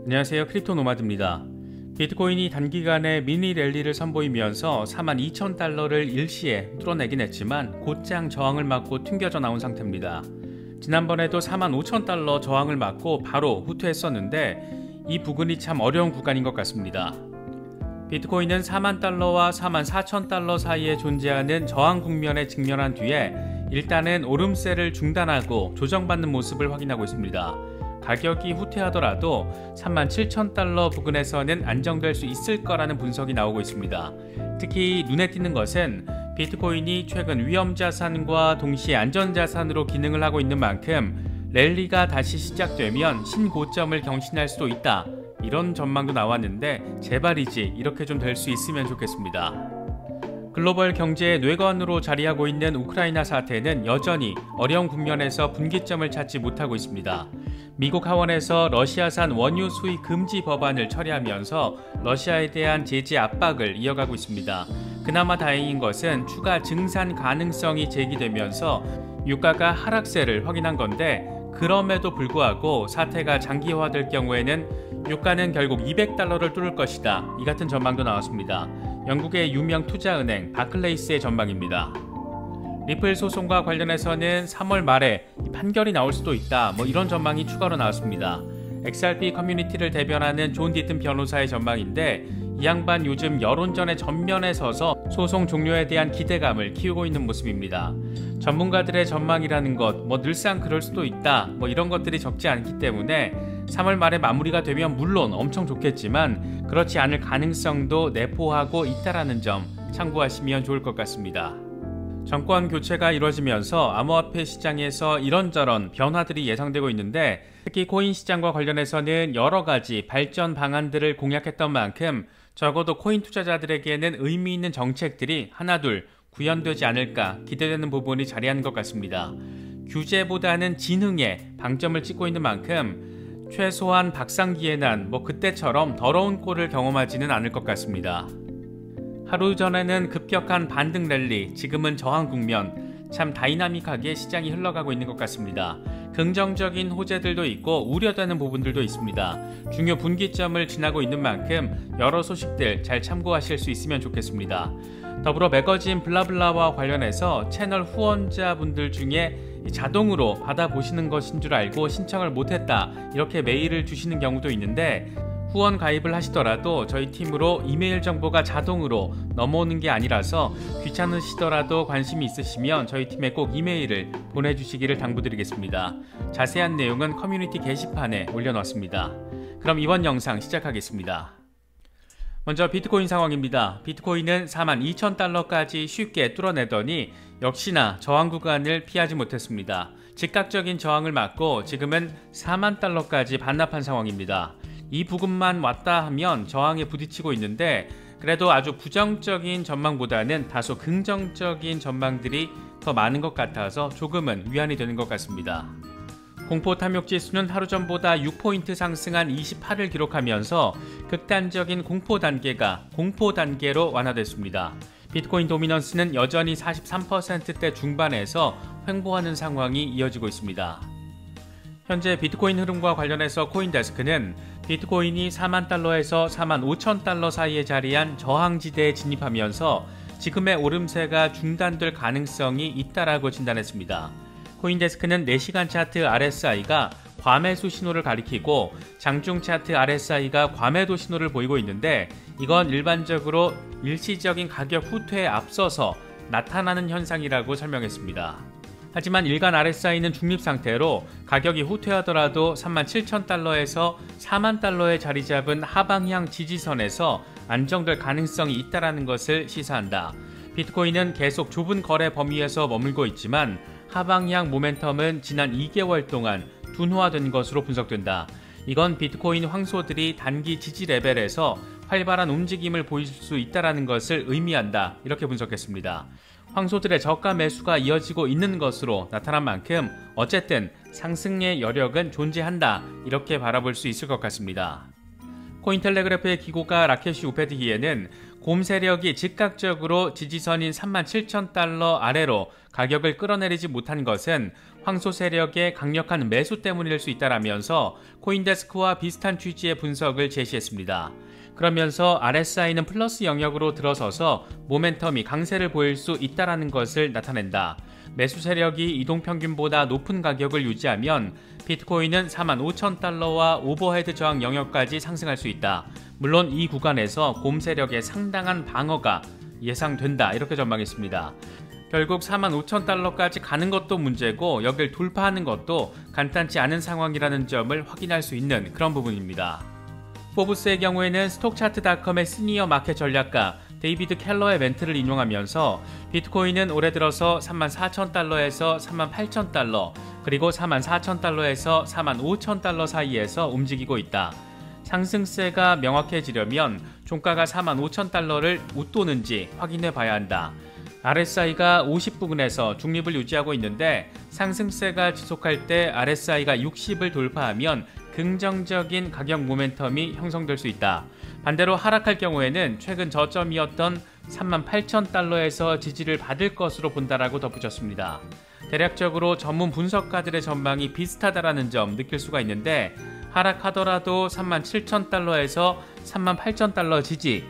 안녕하세요, 크립토 노마드입니다. 비트코인이 단기간에 미니 랠리를 선보이면서 42,000달러를 일시에 뚫어내긴 했지만 곧장 저항을 맞고 튕겨져 나온 상태입니다. 지난번에도 45,000달러 저항을 맞고 바로 후퇴했었는데 이 부근이 참 어려운 구간인 것 같습니다. 비트코인은 40,000달러와 44,000달러 사이에 존재하는 저항 국면에 직면한 뒤에 일단은 오름세를 중단하고 조정받는 모습을 확인하고 있습니다. 가격이 후퇴하더라도 37,000달러 부근에서는 안정될 수 있을 거라는 분석이 나오고 있습니다. 특히 눈에 띄는 것은 비트코인이 최근 위험자산과 동시에 안전자산으로 기능을 하고 있는 만큼 랠리가 다시 시작되면 신고점을 경신할 수도 있다, 이런 전망도 나왔는데 제발이지 이렇게 좀 될 수 있으면 좋겠습니다. 글로벌 경제의 뇌관으로 자리하고 있는 우크라이나 사태는 여전히 어려운 국면에서 분기점을 찾지 못하고 있습니다. 미국 하원에서 러시아산 원유 수입 금지 법안을 처리하면서 러시아에 대한 제재 압박을 이어가고 있습니다. 그나마 다행인 것은 추가 증산 가능성이 제기되면서 유가가 하락세를 확인한 건데, 그럼에도 불구하고 사태가 장기화될 경우에는 유가는 결국 200달러를 뚫을 것이다, 이 같은 전망도 나왔습니다. 영국의 유명 투자은행 바클레이스의 전망입니다. 리플 소송과 관련해서는 3월 말에 판결이 나올 수도 있다, 이런 전망이 추가로 나왔습니다. XRP 커뮤니티를 대변하는 존 디튼 변호사의 전망인데, 이 양반 요즘 여론전의 전면에 서서 소송 종료에 대한 기대감을 키우고 있는 모습입니다. 전문가들의 전망이라는 것, 늘상 그럴 수도 있다, 이런 것들이 적지 않기 때문에 3월 말에 마무리가 되면 물론 엄청 좋겠지만 그렇지 않을 가능성도 내포하고 있다라는 점 참고하시면 좋을 것 같습니다. 정권 교체가 이루어지면서 암호화폐 시장에서 이런저런 변화들이 예상되고 있는데, 특히 코인 시장과 관련해서는 여러 가지 발전 방안들을 공약했던 만큼 적어도 코인 투자자들에게는 의미 있는 정책들이 하나둘 구현되지 않을까 기대되는 부분이 자리하는 것 같습니다. 규제보다는 진흥에 방점을 찍고 있는 만큼 최소한 박상기의 난, 그때처럼 더러운 꼴을 경험하지는 않을 것 같습니다. 하루 전에는 급격한 반등 랠리, 지금은 저항 국면, 참 다이나믹하게 시장이 흘러가고 있는 것 같습니다. 긍정적인 호재들도 있고 우려되는 부분들도 있습니다. 중요 분기점을 지나고 있는 만큼 여러 소식들 잘 참고하실 수 있으면 좋겠습니다. 더불어 매거진 블라블라와 관련해서 채널 후원자분들 중에 자동으로 받아보시는 것인 줄 알고 신청을 못했다, 이렇게 메일을 주시는 경우도 있는데, 후원 가입을 하시더라도 저희 팀으로 이메일 정보가 자동으로 넘어오는 게 아니라서 귀찮으시더라도 관심이 있으시면 저희 팀에 꼭 이메일을 보내주시기를 당부드리겠습니다. 자세한 내용은 커뮤니티 게시판에 올려놨습니다. 그럼 이번 영상 시작하겠습니다. 먼저 비트코인 상황입니다. 비트코인은 42,000달러까지 쉽게 뚫어내더니 역시나 저항 구간을 피하지 못했습니다. 즉각적인 저항을 맞고 지금은 40,000달러까지 반납한 상황입니다. 이 부분만 왔다 하면 저항에 부딪히고 있는데, 그래도 아주 부정적인 전망보다는 다소 긍정적인 전망들이 더 많은 것 같아서 조금은 위안이 되는 것 같습니다. 공포 탐욕 지수는 하루 전보다 6포인트 상승한 28을 기록하면서 극단적인 공포 단계가 공포 단계로 완화됐습니다. 비트코인 도미넌스는 여전히 43%대 중반에서 횡보하는 상황이 이어지고 있습니다. 현재 비트코인 흐름과 관련해서 코인데스크는 비트코인이 40,000달러에서 45,000달러 사이에 자리한 저항지대에 진입하면서 지금의 오름세가 중단될 가능성이 있다라고 진단했습니다. 코인데스크는 4시간 차트 RSI가 과매수 신호를 가리키고 장중 차트 RSI가 과매도 신호를 보이고 있는데, 이건 일반적으로 일시적인 가격 후퇴에 앞서서 나타나는 현상이라고 설명했습니다. 하지만 일간 RSI는 중립 상태로 가격이 후퇴하더라도 37,000달러에서 40,000달러에 자리 잡은 하방향 지지선에서 안정될 가능성이 있다는 것을 시사한다. 비트코인은 계속 좁은 거래 범위에서 머물고 있지만 하방향 모멘텀은 지난 2개월 동안 둔화된 것으로 분석된다. 이건 비트코인 황소들이 단기 지지 레벨에서 활발한 움직임을 보일 수 있다는 것을 의미한다, 이렇게 분석했습니다. 황소들의 저가 매수가 이어지고 있는 것으로 나타난 만큼 어쨌든 상승의 여력은 존재한다, 이렇게 바라볼 수 있을 것 같습니다. 코인텔레그래프의 기고가 라케시 우페드히에는 곰 세력이 즉각적으로 지지선인 37,000달러 아래로 가격을 끌어내리지 못한 것은 황소 세력의 강력한 매수 때문일 수 있다라면서 코인데스크와 비슷한 취지의 분석을 제시했습니다. 그러면서 RSI는 플러스 영역으로 들어서서 모멘텀이 강세를 보일 수 있다는 것을 나타낸다. 매수 세력이 이동평균보다 높은 가격을 유지하면 비트코인은 45,000달러와 오버헤드 저항 영역까지 상승할 수 있다. 물론 이 구간에서 곰 세력의 상당한 방어가 예상된다. 이렇게 전망했습니다. 결국 45,000달러까지 가는 것도 문제고 여길 돌파하는 것도 간단치 않은 상황이라는 점을 확인할 수 있는 그런 부분입니다. 포브스의 경우에는 스톡차트닷컴의 시니어 마켓 전략가 데이비드 켈러의 멘트를 인용하면서 비트코인은 올해 들어서 34,000달러에서 38,000달러 그리고 44,000달러에서 45,000달러 사이에서 움직이고 있다. 상승세가 명확해지려면 종가가 45,000달러를 웃도는지 확인해 봐야 한다. RSI가 50 부근에서 중립을 유지하고 있는데 상승세가 지속할 때 RSI가 60을 돌파하면 긍정적인 가격 모멘텀이 형성될 수 있다. 반대로 하락할 경우에는 최근 저점이었던 38,000달러에서 지지를 받을 것으로 본다라고 덧붙였습니다. 대략적으로 전문 분석가들의 전망이 비슷하다라는 점 느낄 수가 있는데 하락하더라도 37,000달러에서 38,000달러 지지,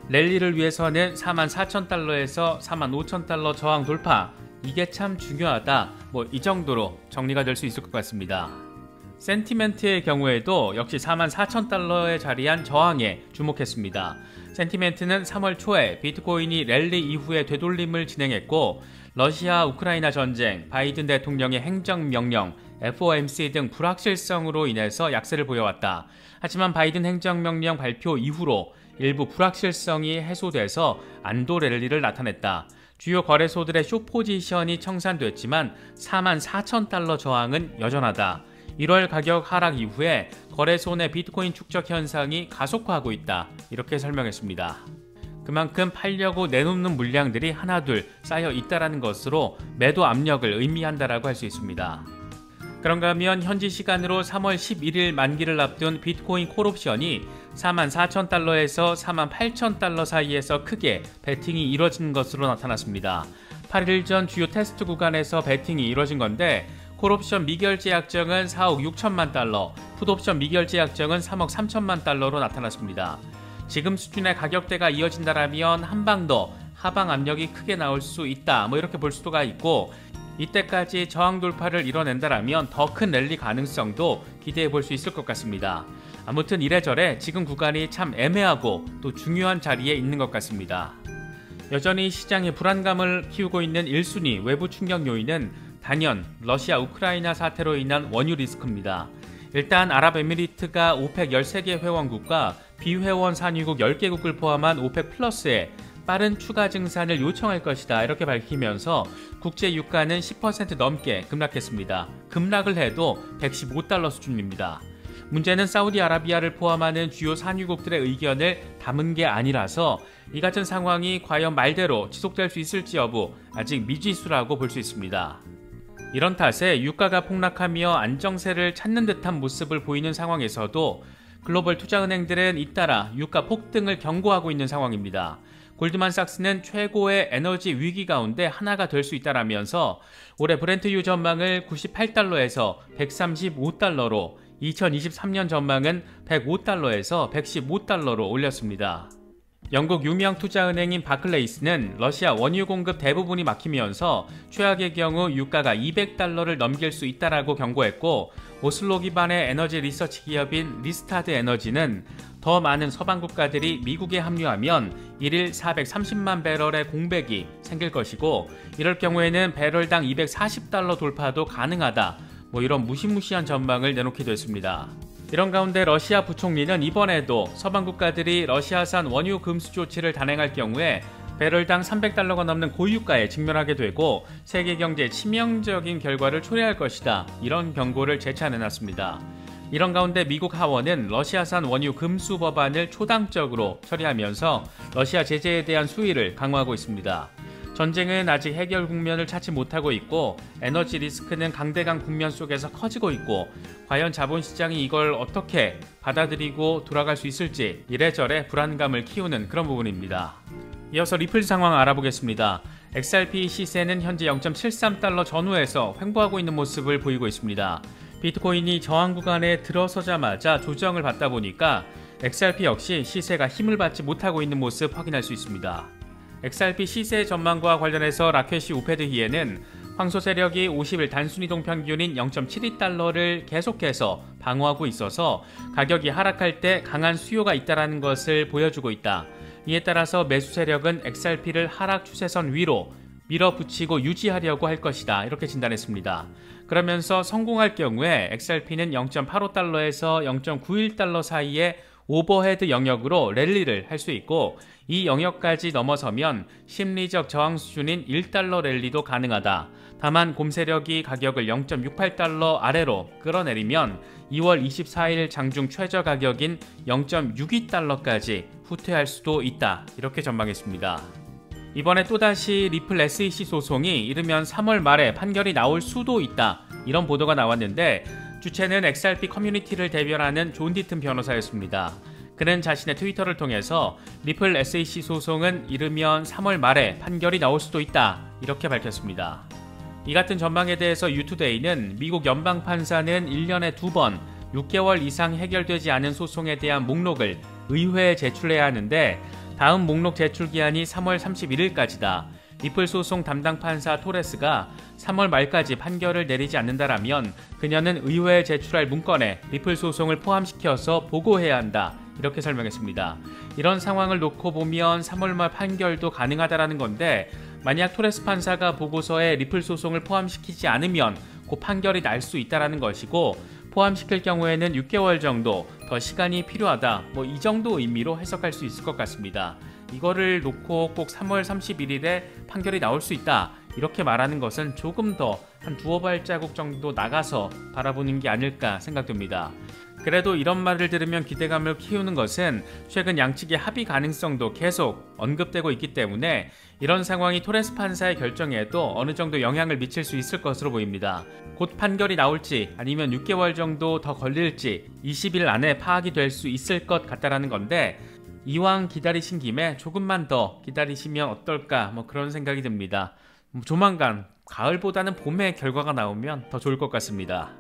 랠리를 위해서는 44,000달러에서 45,000달러 저항 돌파, 이게 참 중요하다. 이 정도로 정리가 될 수 있을 것 같습니다. 센티멘트의 경우에도 역시 44,000달러에 자리한 저항에 주목했습니다. 센티멘트는 3월 초에 비트코인이 랠리 이후에 되돌림을 진행했고 러시아 우크라이나 전쟁, 바이든 대통령의 행정명령, FOMC 등 불확실성으로 인해서 약세를 보여왔다. 하지만 바이든 행정명령 발표 이후로 일부 불확실성이 해소돼서 안도 랠리를 나타냈다. 주요 거래소들의 숏포지션이 청산됐지만 44,000달러 저항은 여전하다. 1월 가격 하락 이후에 거래소 내 비트코인 축적 현상이 가속화하고 있다. 이렇게 설명했습니다. 그만큼 팔려고 내놓는 물량들이 하나둘 쌓여 있다는 것으로 매도 압력을 의미한다라고 할 수 있습니다. 그런가 하면 현지 시간으로 3월 11일 만기를 앞둔 비트코인 콜옵션이 44,000달러에서 48,000달러 사이에서 크게 베팅이 이뤄진 것으로 나타났습니다. 8일 전 주요 테스트 구간에서 베팅이 이뤄진 건데 콜옵션 미결제 약정은 4억 6천만 달러, 풋옵션 미결제 약정은 3억 3천만 달러로 나타났습니다. 지금 수준의 가격대가 이어진다라면 한 방 더 하방 압력이 크게 나올 수 있다. 이렇게 볼 수가 있고 이때까지 저항 돌파를 이뤄낸다라면 더 큰 랠리 가능성도 기대해 볼 수 있을 것 같습니다. 아무튼 이래저래 지금 구간이 참 애매하고 또 중요한 자리에 있는 것 같습니다. 여전히 시장의 불안감을 키우고 있는 1순위 외부 충격 요인은 단연 러시아 우크라이나 사태로 인한 원유 리스크입니다. 일단 아랍에미리트가 오펙 13개 회원국과 비회원 산유국 10개국을 포함한 오펙 플러스에 빠른 추가 증산을 요청할 것이다 이렇게 밝히면서 국제 유가는 10% 넘게 급락했습니다. 급락을 해도 115달러 수준입니다. 문제는 사우디아라비아를 포함하는 주요 산유국들의 의견을 담은 게 아니라서 이 같은 상황이 과연 말대로 지속될 수 있을지 여부 아직 미지수라고 볼 수 있습니다. 이런 탓에 유가가 폭락하며 안정세를 찾는 듯한 모습을 보이는 상황에서도 글로벌 투자은행들은 잇따라 유가 폭등을 경고하고 있는 상황입니다. 골드만삭스는 최고의 에너지 위기 가운데 하나가 될 수 있다라면서 올해 브렌트유 전망을 98달러에서 135달러로 2023년 전망은 105달러에서 115달러로 올렸습니다. 영국 유명 투자은행인 바클레이스는 러시아 원유 공급 대부분이 막히면서 최악의 경우 유가가 200달러를 넘길 수 있다라고 경고했고 오슬로 기반의 에너지 리서치 기업인 리스타드 에너지는 더 많은 서방 국가들이 미국에 합류하면 1일 430만 배럴의 공백이 생길 것이고 이럴 경우에는 배럴당 240달러 돌파도 가능하다. 이런 무시무시한 전망을 내놓기도 했습니다. 이런 가운데 러시아 부총리는 이번에도 서방 국가들이 러시아산 원유 금수 조치를 단행할 경우에 배럴당 300달러가 넘는 고유가에 직면하게 되고 세계 경제에 치명적인 결과를 초래할 것이다. 이런 경고를 재차 내놨습니다. 이런 가운데 미국 하원은 러시아산 원유 금수 법안을 초당적으로 처리하면서 러시아 제재에 대한 수위를 강화하고 있습니다. 전쟁은 아직 해결 국면을 찾지 못하고 있고 에너지 리스크는 강대강 국면 속에서 커지고 있고 과연 자본시장이 이걸 어떻게 받아들이고 돌아갈 수 있을지 이래저래 불안감을 키우는 그런 부분입니다. 이어서 리플 상황 알아보겠습니다. XRP 시세는 현재 0.73달러 전후에서 횡보하고 있는 모습을 보이고 있습니다. 비트코인이 저항 구간에 들어서자마자 조정을 받다 보니까 XRP 역시 시세가 힘을 받지 못하고 있는 모습 확인할 수 있습니다. XRP 시세 전망과 관련해서 라켓시 우패드히에는 황소 세력이 50일 단순이동 평균인 0.72달러를 계속해서 방어하고 있어서 가격이 하락할 때 강한 수요가 있다는 것을 보여주고 있다. 이에 따라서 매수 세력은 XRP를 하락 추세선 위로 밀어붙이고 유지하려고 할 것이다. 이렇게 진단했습니다. 그러면서 성공할 경우에 XRP는 0.85달러에서 0.91달러 사이에 오버헤드 영역으로 랠리를 할 수 있고 이 영역까지 넘어서면 심리적 저항 수준인 1달러 랠리도 가능하다. 다만 곰세력이 가격을 0.68달러 아래로 끌어내리면 2월 24일 장중 최저 가격인 0.62달러까지 후퇴할 수도 있다. 이렇게 전망했습니다. 이번에 또다시 리플 SEC 소송이 이르면 3월 말에 판결이 나올 수도 있다. 이런 보도가 나왔는데 주체는 XRP 커뮤니티를 대변하는 존 디튼 변호사였습니다. 그는 자신의 트위터를 통해서 리플 SEC 소송은 이르면 3월 말에 판결이 나올 수도 있다. 이렇게 밝혔습니다. 이 같은 전망에 대해서 유투데이는 미국 연방판사는 1년에 2번 6개월 이상 해결되지 않은 소송에 대한 목록을 의회에 제출해야 하는데 다음 목록 제출 기한이 3월 31일까지다. 리플 소송 담당 판사 토레스가 3월 말까지 판결을 내리지 않는다라면 그녀는 의회에 제출할 문건에 리플 소송을 포함시켜서 보고해야 한다. 이렇게 설명했습니다. 이런 상황을 놓고 보면 3월 말 판결도 가능하다라는 건데 만약 토레스 판사가 보고서에 리플 소송을 포함시키지 않으면 그 판결이 날 수 있다라는 것이고 포함시킬 경우에는 6개월 정도 더 시간이 필요하다. 이 정도 의미로 해석할 수 있을 것 같습니다. 이거를 놓고 꼭 3월 31일에 판결이 나올 수 있다. 이렇게 말하는 것은 조금 더 한 두어 발자국 정도 나가서 바라보는 게 아닐까 생각됩니다. 그래도 이런 말을 들으면 기대감을 키우는 것은 최근 양측의 합의 가능성도 계속 언급되고 있기 때문에 이런 상황이 토레스 판사의 결정에도 어느 정도 영향을 미칠 수 있을 것으로 보입니다. 곧 판결이 나올지 아니면 6개월 정도 더 걸릴지 20일 안에 파악이 될 수 있을 것 같다라는 건데 이왕 기다리신 김에 조금만 더 기다리시면 어떨까 그런 생각이 듭니다. 조만간 가을보다는 봄에 결과가 나오면 더 좋을 것 같습니다.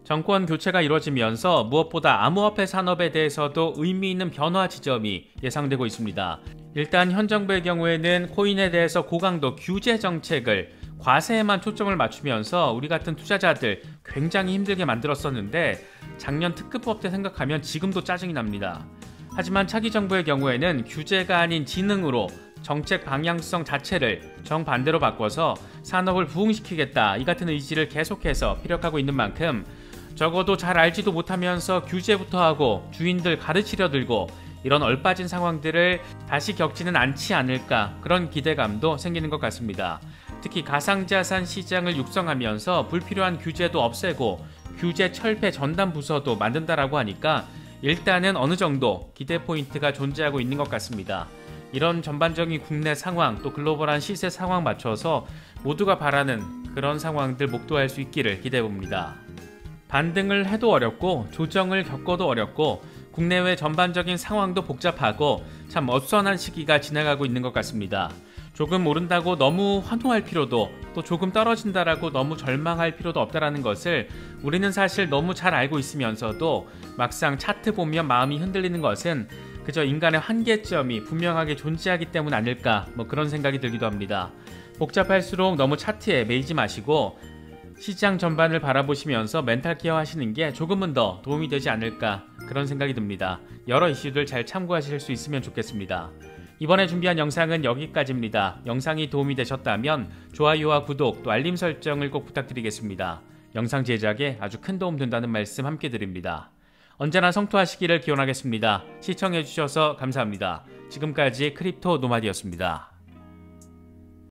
정권 교체가 이루어지면서 무엇보다 암호화폐 산업에 대해서도 의미 있는 변화 지점이 예상되고 있습니다. 일단 현 정부의 경우에는 코인에 대해서 고강도 규제 정책을 과세에만 초점을 맞추면서 우리 같은 투자자들 굉장히 힘들게 만들었었는데 작년 특급법 때 생각하면 지금도 짜증이 납니다. 하지만 차기 정부의 경우에는 규제가 아닌 지능으로 정책 방향성 자체를 정반대로 바꿔서 산업을 부흥시키겠다. 이 같은 의지를 계속해서 피력하고 있는 만큼 적어도 잘 알지도 못하면서 규제부터 하고 주인들 가르치려 들고 이런 얼빠진 상황들을 다시 겪지는 않지 않을까 그런 기대감도 생기는 것 같습니다. 특히 가상자산 시장을 육성하면서 불필요한 규제도 없애고 규제 철폐 전담 부서도 만든다라고 하니까 일단은 어느 정도 기대 포인트가 존재하고 있는 것 같습니다. 이런 전반적인 국내 상황 또 글로벌한 시세 상황 맞춰서 모두가 바라는 그런 상황들 목도할 수 있기를 기대해 봅니다. 반등을 해도 어렵고 조정을 겪어도 어렵고 국내외 전반적인 상황도 복잡하고 참 어수선한 시기가 지나가고 있는 것 같습니다. 조금 오른다고 너무 환호할 필요도 또 조금 떨어진다라고 너무 절망할 필요도 없다라는 것을 우리는 사실 너무 잘 알고 있으면서도 막상 차트 보면 마음이 흔들리는 것은 그저 인간의 한계점이 분명하게 존재하기 때문 아닐까 그런 생각이 들기도 합니다. 복잡할수록 너무 차트에 매이지 마시고 시장 전반을 바라보시면서 멘탈 케어 하시는 게 조금은 더 도움이 되지 않을까 그런 생각이 듭니다. 여러 이슈들 잘 참고하실 수 있으면 좋겠습니다. 이번에 준비한 영상은 여기까지입니다. 영상이 도움이 되셨다면 좋아요와 구독 또 알림 설정을 꼭 부탁드리겠습니다. 영상 제작에 아주 큰 도움 된다는 말씀 함께 드립니다. 언제나 성투하시기를 기원하겠습니다. 시청해주셔서 감사합니다. 지금까지 크립토 노마디였습니다.